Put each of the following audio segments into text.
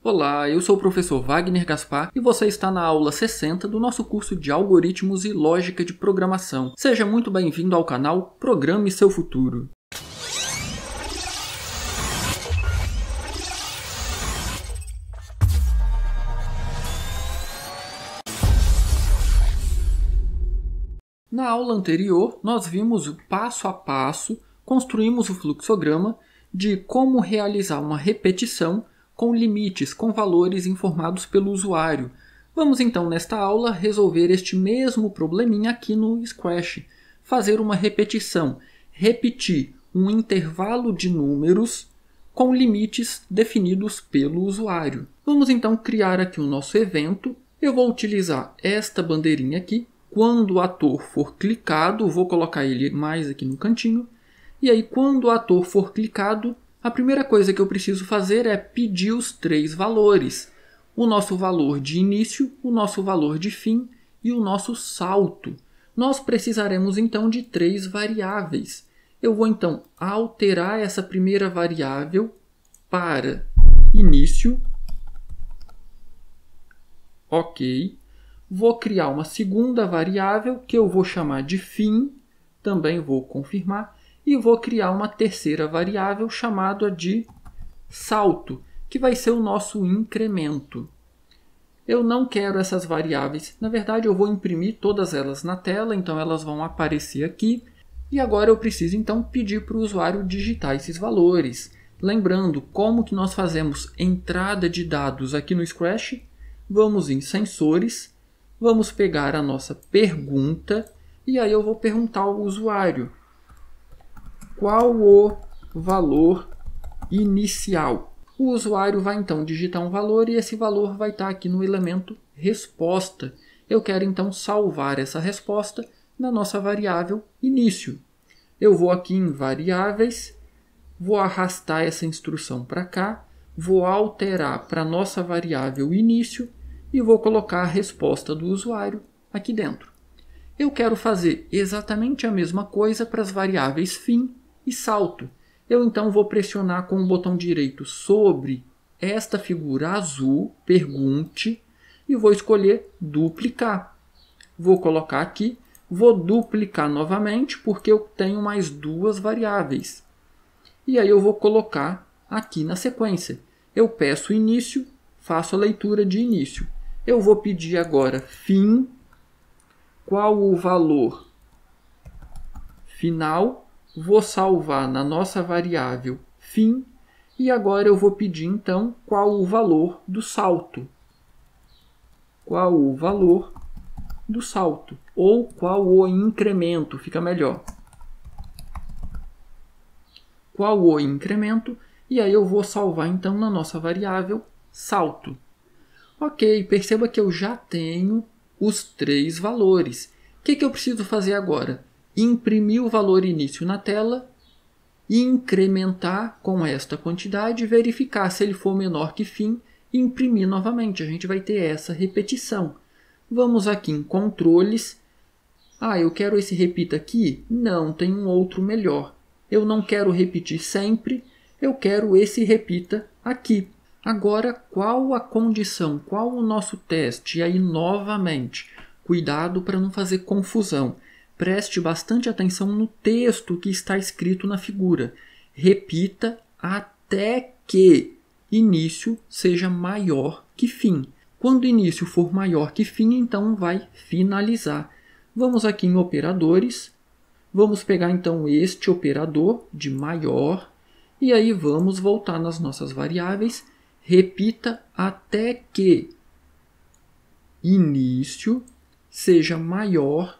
Olá, eu sou o professor Wagner Gaspar e você está na aula 60 do nosso curso de Algoritmos e Lógica de Programação. Seja muito bem-vindo ao canal Programe Seu Futuro. Na aula anterior, nós vimos o passo a passo, construímos o fluxograma de como realizar uma repetição com limites, com valores informados pelo usuário. Vamos então, nesta aula, resolver este mesmo probleminha aqui no Scratch. Fazer uma repetição, repetir um intervalo de números com limites definidos pelo usuário. Vamos então criar aqui o nosso evento. Eu vou utilizar esta bandeirinha aqui. Quando o ator for clicado, vou colocar ele mais aqui no cantinho. E aí, quando o ator for clicado, a primeira coisa que eu preciso fazer é pedir os 3 valores. O nosso valor de início, o nosso valor de fim e o nosso salto. Nós precisaremos então de 3 variáveis. Eu vou então alterar essa primeira variável para início. Ok. Vou criar uma segunda variável que eu vou chamar de fim, também vou confirmar, e vou criar uma terceira variável chamada de salto, que vai ser o nosso incremento. Eu não quero essas variáveis, na verdade eu vou imprimir todas elas na tela, então elas vão aparecer aqui, e agora eu preciso então pedir para o usuário digitar esses valores. Lembrando como que nós fazemos entrada de dados aqui no Scratch, vamos em sensores. Vamos pegar a nossa pergunta e aí eu vou perguntar ao usuário qual o valor inicial. O usuário vai então digitar um valor e esse valor vai estar aqui no elemento resposta. Eu quero então salvar essa resposta na nossa variável início. Eu vou aqui em variáveis, vou arrastar essa instrução para cá, vou alterar para a nossa variável início e vou colocar a resposta do usuário aqui dentro. Eu quero fazer exatamente a mesma coisa para as variáveis fim e salto. Eu então vou pressionar com o botão direito sobre esta figura azul, pergunte, e vou escolher duplicar. Vou colocar aqui, vou duplicar novamente porque eu tenho mais 2 variáveis. E aí eu vou colocar aqui na sequência. Eu peço início, faço a leitura de início. Eu vou pedir agora fim, qual o valor final, vou salvar na nossa variável fim, e agora eu vou pedir então qual o valor do salto. Qual o valor do salto, ou qual o incremento, fica melhor. Qual o incremento, e aí eu vou salvar então na nossa variável salto. Ok, perceba que eu já tenho os 3 valores. O que eu preciso fazer agora? Imprimir o valor início na tela, incrementar com esta quantidade, verificar se ele for menor que fim e imprimir novamente. A gente vai ter essa repetição. Vamos aqui em controles. Eu quero esse repita aqui? Não, tem um outro melhor. Eu não quero repetir sempre, eu quero esse repita aqui. Agora, qual a condição? Qual o nosso teste? E aí, novamente, cuidado para não fazer confusão. Preste bastante atenção no texto que está escrito na figura. Repita até que início seja maior que fim. Quando início for maior que fim, então vai finalizar. Vamos aqui em operadores. Vamos pegar então este operador de maior. E aí vamos voltar nas nossas variáveis. Repita até que início seja maior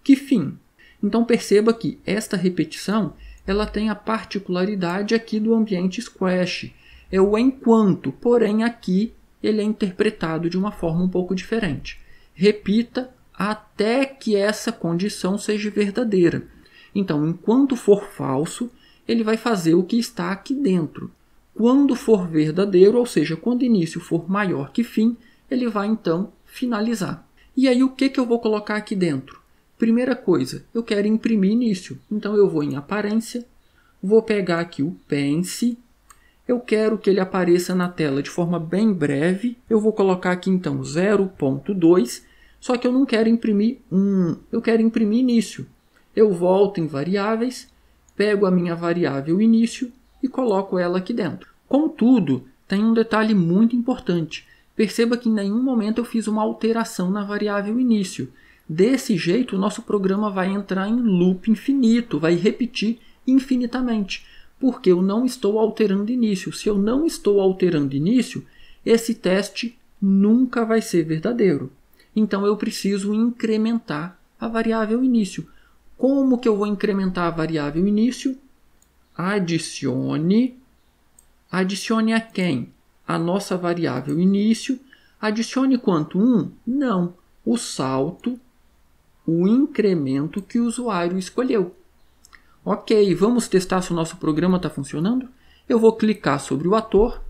que fim. Então perceba que esta repetição ela tem a particularidade aqui do ambiente Scratch. É o enquanto, porém aqui ele é interpretado de uma forma um pouco diferente. Repita até que essa condição seja verdadeira. Então, enquanto for falso, ele vai fazer o que está aqui dentro. Quando for verdadeiro, ou seja, quando início for maior que fim, ele vai então finalizar. E aí o que eu vou colocar aqui dentro? Primeira coisa, eu quero imprimir início. Então eu vou em aparência, vou pegar aqui o Pense, Eu quero que ele apareça na tela de forma bem breve. Eu vou colocar aqui então 0.2, só que eu não quero imprimir 1, eu quero imprimir início. Eu volto em variáveis, pego a minha variável início e coloco ela aqui dentro. Contudo, tem um detalhe muito importante. Perceba que em nenhum momento eu fiz uma alteração na variável início. Desse jeito, o nosso programa vai entrar em loop infinito, vai repetir infinitamente, porque eu não estou alterando início. Se eu não estou alterando início, esse teste nunca vai ser verdadeiro. Então eu preciso incrementar a variável início. Como que eu vou incrementar a variável início? Adicione a quem? A nossa variável início. Adicione quanto? 1? Não. O salto, o incremento que o usuário escolheu. Ok, vamos testar se o nosso programa está funcionando? Eu vou clicar sobre o ator.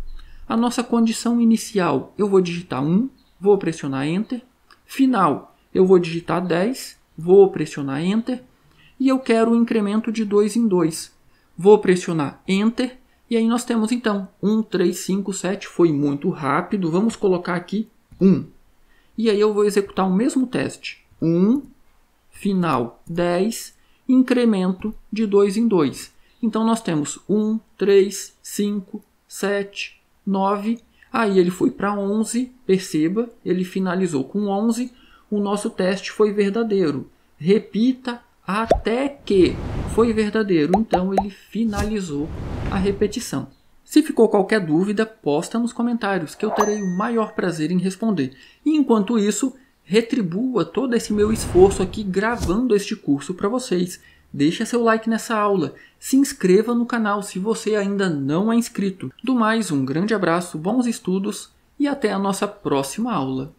A nossa condição inicial, eu vou digitar 1, vou pressionar Enter. Final, eu vou digitar 10, vou pressionar Enter. E eu quero o incremento de 2 em 2. Vou pressionar Enter. E aí nós temos então 1, 3, 5, 7. Foi muito rápido. Vamos colocar aqui 1. E aí eu vou executar o mesmo teste. 1, final 10, incremento de 2 em 2. Então nós temos 1, 3, 5, 7, 9. Aí ele foi para 11. Perceba, ele finalizou com 11. O nosso teste foi verdadeiro. Repita até que foi verdadeiro. Então ele finalizou a repetição. Se ficou qualquer dúvida, posta nos comentários que eu terei o maior prazer em responder. E enquanto isso, retribua todo esse meu esforço aqui gravando este curso para vocês. Deixa seu like nessa aula, se inscreva no canal se você ainda não é inscrito. Do mais, um grande abraço, bons estudos e até a nossa próxima aula.